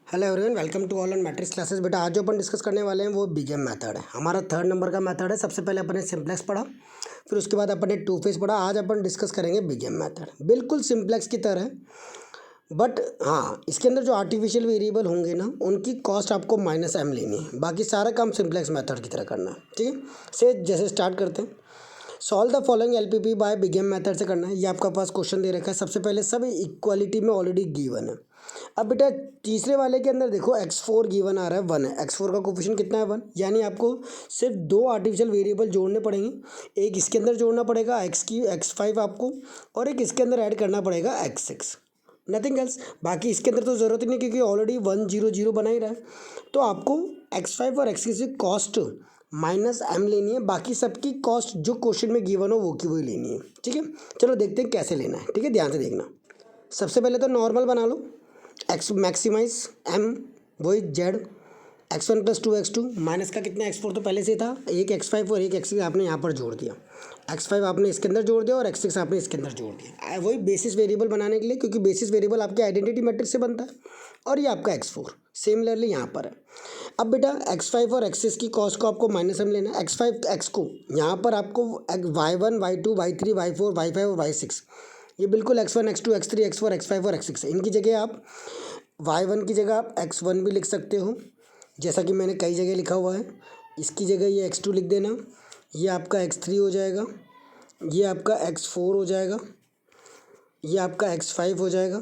Hello everyone, welcome to all on Matrix classes. बेटा आज जो अपन डिस्कस करने वाले हैं वो बिगेम मेथड है। हमारा 3rd नंबर का मेथड है। सबसे पहले अपन ने सिंप्लेक्स पढ़ा, फिर उसके बाद अपन ने टू फेस पढ़ा। आज अपन डिस्कस करेंगे बिगेम मेथड। बिल्कुल सिंप्लेक्स की तरह, बट हाँ इसके अंदर जो आर्टिफिशियल वेरिएबल होंगे ना उनकी कॉस्ट आपको -m लेनी है। बाकी सारा काम सिंप्लेक्स मेथड की तरह करना है। ठीक है, से जैसे स्टार्ट करते हैं। Solve the following LPP by big M method से करना है। ये आपका पास क्वेश्चन दे रखा है। सबसे पहले सब इक्वालिटी में ऑलरेडी गिवन है। अब बेटा तीसरे वाले के अंदर देखो x4 गिवन आ रहा है 1 है। x4 का कोफिशिएंट कितना है 1, यानी आपको सिर्फ दो आर्टिफिशियल वेरिएबल जोड़ने पड़ेंगे। एक इसके अंदर जोड़ना पड़ेगा x5 आपको, और एक इसके अंदर ऐड करना पड़ेगा x6, नथिंग एल्स। बाकी इसके अंदर तो ज़रूरत ही नहीं क्योंकि ऑलरेडी 1 0 0 बना ही रहा है। तो आपको x5 और x6 की कॉस्ट -m लेनी है। बाकी सबकी कॉस्ट जो क्वेश्चन में गिवन हो वो की वही लेनी है। ठीक है, चलो देखते हैं कैसे लेना है। ठीक है, ध्यान से देखना। सबसे पहले तो नॉर्मल बना लो। एक्स मैक्सिमाइज m वही z, x1 + 2x2 माइनस का कितना x4 तो पहले से था। एक x5 और एक x6 आपने यहाँ पर जोड़ दिया। x5 आपने इसके अंदर जोड़ दिया और x6 आपने इसके अंदर जोड़ दिया। वही बेसिस वेरिएबल बनाने के लिए, क्योंकि बेसिस वेरिएबल आपके आइडेंटिटी मैट्रिक्स से बनता है। और ये आपका x4 सिमिलरली यहाँ पर है। अब बेटा x5 और x6 की कॉस्ट को आपको -m लेना है। x5 x को यहाँ पर आपको y1 y2 y3 y4 y5 और y6, ये बिल्कुल x1 x2 x3 x4 x5 और x6 है। इनकी जगह आप y1 की जगह आप x1 भी लिख सकते हो, जैसा कि मैंने कई जगह लिखा हुआ है। इसकी जगह ये x2 लिख देना। ये आपका x3 हो जाएगा, ये आपका x4 हो जाएगा, ये आपका x5 हो जाएगा,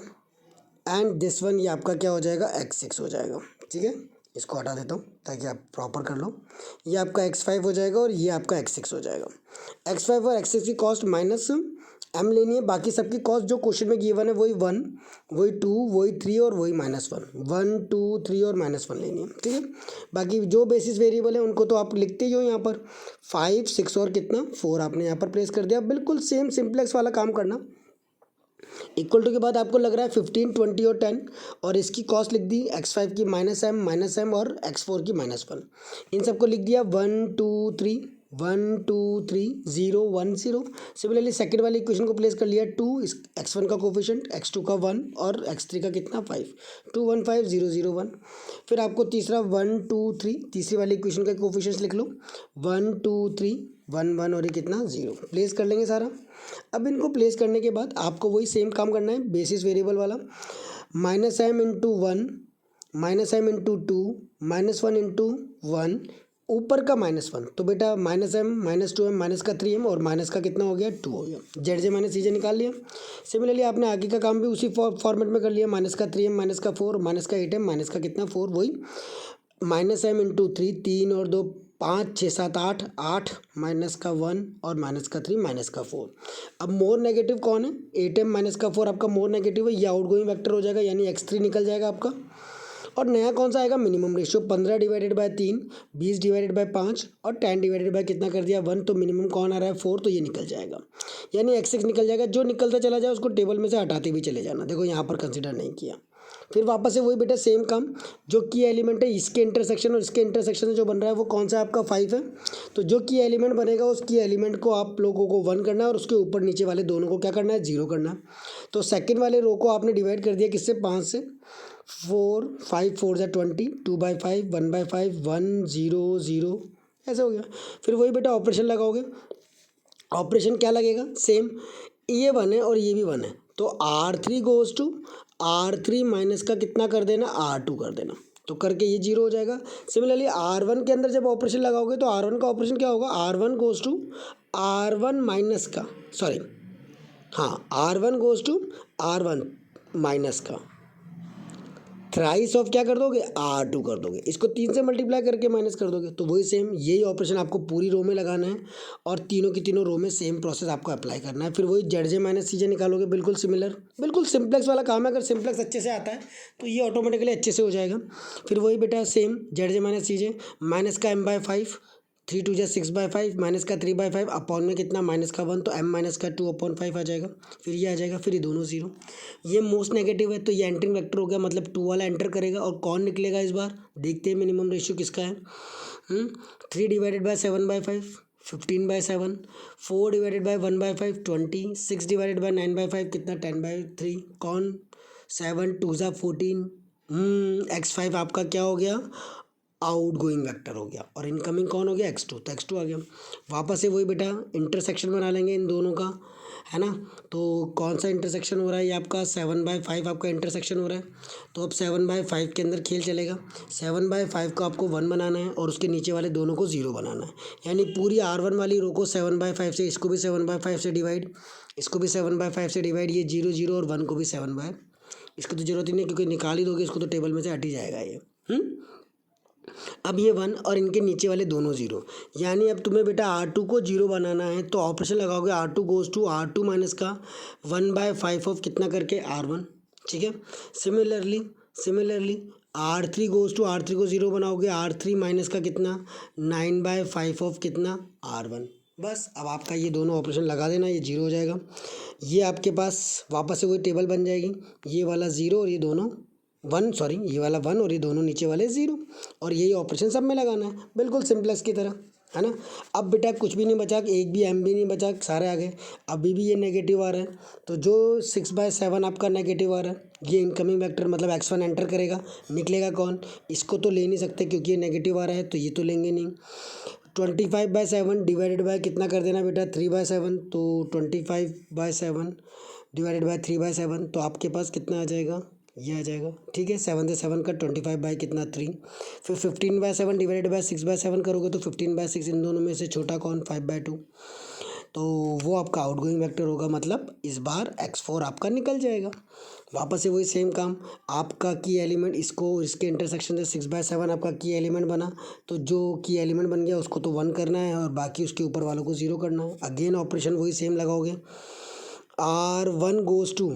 एंड दिस वन ये आपका क्या हो जाएगा x6 हो जाएगा। ठीक है, इसको हटा देता हूँ ताकि आप प्रॉपर कर लो। ये आपका x5 हो जाएगा और ये आपका x6 हो जाएगा। x5 और x6 की कॉस्ट -m लेनी है। बाकी सबकी कॉस्ट जो क्वेश्चन में गिवन है वही 1 वही 2 वही 3 और वही -1, 1 2 3 और -1 लेनी है। ठीक है, बाकी जो बेसिस वेरिएबल है उनको तो आप लिखते ही हो यहाँ पर। 5 6 और कितना 4 आपने यहाँ पर प्लेस कर दिया। बिल्कुल सेम सिंप्लेक्स वाला काम करना। इक्वल टू के बाद आपको लग रहा है 15 20 और 10, और इसकी कॉस्ट लिख दी x5 की -m और x4 की -1। इन सबको लिख दिया 1 2 3 1 2 3 0 1 0। सिमिलरली सेकंड वाली इक्वेशन को प्लेस कर लिया 2, x1 का कोफिशिएंट x2 का 1 और x3 का कितना 5, 2 1 5 0 0 1। फिर आपको तीसरा 1 2 3 तीसरी वाली इक्वेशन का कोफिशिएंट्स लिख लो 1 2 3 1 1 और ये कितना 0, प्लेस कर लेंगे सारा। अब इनको प्लेस करने के बाद आपको वही सेम काम करना है बेसिस वेरिएबल वाला। -m into 1 -m into 2 -1 into 1, ऊपर का -1 तो बेटा -m -2m माइनस का 3m और माइनस का कितना हो गया 2 हो गया। जेड -cj निकाल लिया। सिमिलरली आपने आगे का काम भी उसी फॉर्मेट में कर लिया। -3m -4 -8m माइनस का कितना 4, वही -m इंटू 3 3 और 2 5 6 7 8 8 -1 और -3 -4। अब मोर नेगेटिव कौन है 8m -4 आपका मोर नेगेटिव है। ये आउटगोइंग वेक्टर हो जाएगा, यानी x3 निकल जाएगा आपका। और नया कौन सा आएगा minimum ratio 15 divided by 3 20 divided by 5 और 10 डिवाइडेड बाय कितना कर दिया 1, तो मिनिमम कौन आ रहा है 4, तो ये निकल जाएगा, यानी x6 निकल जाएगा। जो निकलता चला जाए उसको टेबल में से हटाते भी चले जाना। देखो यहाँ पर कंसिडर नहीं किया। फिर वापस से वही बेटा सेम काम, जो की एलिमेंट है इसके इंटरसेक्शन और इसके इंटरसेक्शन से जो बन रहा है वो कौन सा आपका 5 है। तो जो की एलिमेंट बनेगा उस की एलिमेंट को आप लोगों को 1 करना है और उसके ऊपर नीचे वाले दोनों को क्या करना है 0 करना है। तो सेकंड वाले रो को आपने डिवाइड कर दिया किससे 5 से। 4 5 4 जा 20 2/5 1/5 1 0 0 ऐसा हो गया। फिर वही बेटा ऑपरेशन लगाओगे। ऑपरेशन क्या लगेगा सेम, ये 1 है और ये भी 1 है, तो R3 goes to R3 minus का कितना कर देना R2 कर देना, तो करके ये 0 हो जाएगा। सिमिलरली R1 के अंदर जब ऑपरेशन लगाओगे तो R1 का ऑपरेशन क्या होगा R1 goes to R1 minus का, सॉरी हाँ R1 goes to R1 minus का थ्राइस ऑफ क्या कर दोगे R2 कर दोगे। इसको 3 से मल्टीप्लाई करके माइनस कर दोगे, तो वही सेम यही ऑपरेशन आपको पूरी रो में लगाना है और तीनों की तीनों रो में सेम प्रोसेस आपको अप्लाई करना है। फिर वही जेड -cj निकालोगे, बिल्कुल सिमिलर, बिल्कुल सिंप्लेक्स वाला काम है। अगर सिंप्लेक्स अच्छे से आता है तो ये ऑटोमेटिकली अच्छे से हो जाएगा। फिर वही बेटा सेम जेड -cj माइनस का m/5 3 2 जा 6/5 माइनस का 3/5 अपॉन में कितना -1, तो m माइनस का 2/5 आ जाएगा। फिर ये आ जाएगा, फिर ये दोनों 0। ये मोस्ट नेगेटिव है तो ये एंटरिंग वेक्टर हो गया, मतलब 2 वाला एंटर करेगा। और कौन निकलेगा इस बार देखते हैं मिनिमम रेशियो किसका है। 3 divided by 7/5 15/7, 4 divided by 1/5 20, 6 divided by 9/5 कितना 10/3, कौन 7 2 जा 14 x5 आपका क्या हो गया, आउट गोइंग वेक्टर हो गया, और इनकमिंग कौन हो गया, x2, तो x2 आ गया। वापस से वही बेटा इंटरसेक्शन बना लेंगे इन दोनों का, है ना। तो कौन सा इंटरसेक्शन हो रहा है, ये आपका 7/5 आपका इंटरसेक्शन हो रहा है। तो अब 7/5 के अंदर खेल चलेगा। 7/5 को आपको 1 बनाना है और उसके नीचे वाले दोनों को 0 बनाना है, यानी पूरी R1 वाली रो को 7/5 से, इसको भी 7/5 से डिवाइड, इसको भी 7/5 से डिवाइड, ये 0 0 और 1 को भी 7/, इसको तो जरूरत ही नहीं क्योंकि निकाल ही दोगे इसको तो टेबल में से हट ही जाएगा ये। अब ये 1 और इनके नीचे वाले दोनों 0, यानी अब तुम्हें बेटा R2 को 0 बनाना है तो ऑपरेशन लगाओगे, R2 goes to R2 minus का 1/5 ऑफ कितना करके R1, ठीक है। Similarly R3 goes to, R3 को 0 बनाओगे, R3 माइनस का कितना 9/5 ऑफ कितना R1। बस अब आपका ये दोनों ऑपरेशन लगा देना, ये 0 हो जाएगा। ये आपके पास वापस से वही टेबल बन जाएगी, ये वाला 0 और ये दोनों 1, सॉरी ये वाला 1 और ये दोनों नीचे वाले 0, और यही ऑपरेशन सब में लगाना है, बिल्कुल सिंपलेक्स की तरह, है ना। अब बेटा कुछ भी नहीं बचा, एक भी एम भी नहीं बचा, सारे आ गए। अभी भी ये नेगेटिव आ रहा है, तो जो 6/7 आपका नेगेटिव आ रहा है, ये इनकमिंग वेक्टर मतलब x1 एंटर करेगा, निकलेगा कौन, इसको तो ले नहीं सकते क्योंकि ये नेगेटिव आ रहा है, तो ये तो लेंगे नहीं। 25/7 डिवाइडेड बाय कितना कर देना बेटा 3/7, तो 25/7 डिवाइडेड बाय 3/7, तो आपके पास कितना आ जाएगा, ये आ जाएगा, ठीक है। 7 से 7 का 25 बाई कितना 3, फिर 15/7 डिवाइडेड बाय 6/7 करोगे तो 15/6, इन दोनों में से छोटा कौन 5/2, तो वो आपका आउटगोइंग वेक्टर होगा, मतलब इस बार x4 आपका निकल जाएगा। वापस से वही सेम काम, आपका की एलिमेंट इसको इसके इंटरसेक्शन से 6/7 आपका की एलिमेंट बना, तो जो की एलिमेंट बन गया उसको तो 1 करना है और बाकी उसके ऊपर वालों को 0 करना है। अगेन ऑपरेशन वही सेम लगाओगे, R1 goes to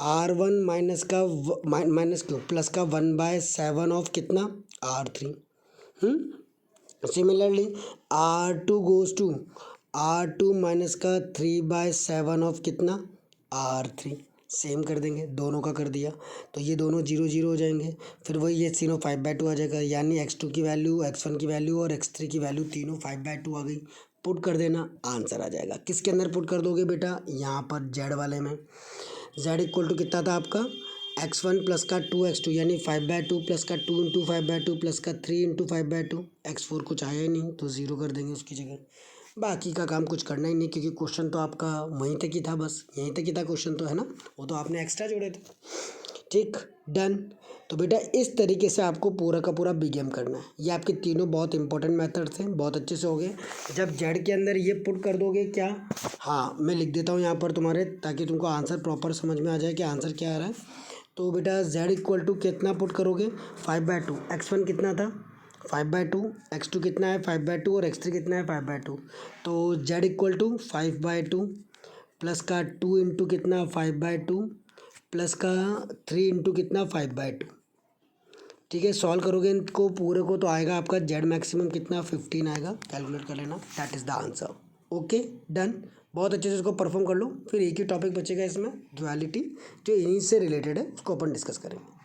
R1 minus का माइनस क्यों प्लस का 1/7 ऑफ कितना R3। Similarly R2 goes to R2 minus का 3/7 ऑफ कितना R3, सेम कर देंगे, दोनों का कर दिया, तो ये दोनों 0 0 हो जाएंगे। फिर वही ये तीनों 5/2 आ जाएगा, यानी x2 की वैल्यू, x1 की वैल्यू और x3 की वैल्यू तीनों 5/2 आ गई। पुट कर देना, आंसर आ जाएगा। किसके अंदर पुट कर दोगे बेटा, यहाँ पर z वाले में। z इक्वल टू कितना था आपका x1 प्लस का 2x2, यानी 5/2 प्लस का 2 इंटू 5/2 प्लस का 3 इंटू 5/2, x4 कुछ आया ही नहीं तो 0 कर देंगे उसकी जगह। बाकी का काम कुछ करना ही नहीं क्योंकि क्वेश्चन तो आपका वहीं तक ही था, बस यहीं तक ही था क्वेश्चन तो, है ना, वो तो आपने एक्स्ट्रा जोड़े थे, ठीक, डन। तो बेटा इस तरीके से आपको पूरा का पूरा बीगेम करना है। ये आपके तीनों बहुत इंपॉर्टेंट मेथड थे, बहुत अच्छे से हो गए। जब जेड के अंदर ये पुट कर दोगे क्या, हाँ मैं लिख देता हूँ यहाँ पर तुम्हारे, ताकि तुमको आंसर प्रॉपर समझ में आ जाए कि आंसर क्या आ रहा है। तो बेटा जेड इक्वल टू कितना पुट करोगे 5/2, x1 कितना था 5/2, x2 कितना है 5/2 और x3 कितना है 5/2, तो जेड इक्वल टू 5/2 प्लस का 2 इंटू कितना 5/2 प्लस का 3 इंटू कितना 5/2, ठीक है। सॉल्व करोगे इनको पूरे को तो आएगा आपका जेड मैक्सिमम कितना 15 आएगा, कैलकुलेट कर लेना, that is the answer. Okay done, बहुत अच्छे से इसको परफॉर्म कर लो। फिर एक ही टॉपिक बचेगा इसमें, ड्युअलिटी, जो इन्हीं से रिलेटेड है, उसको अपन डिस्कस करेंगे।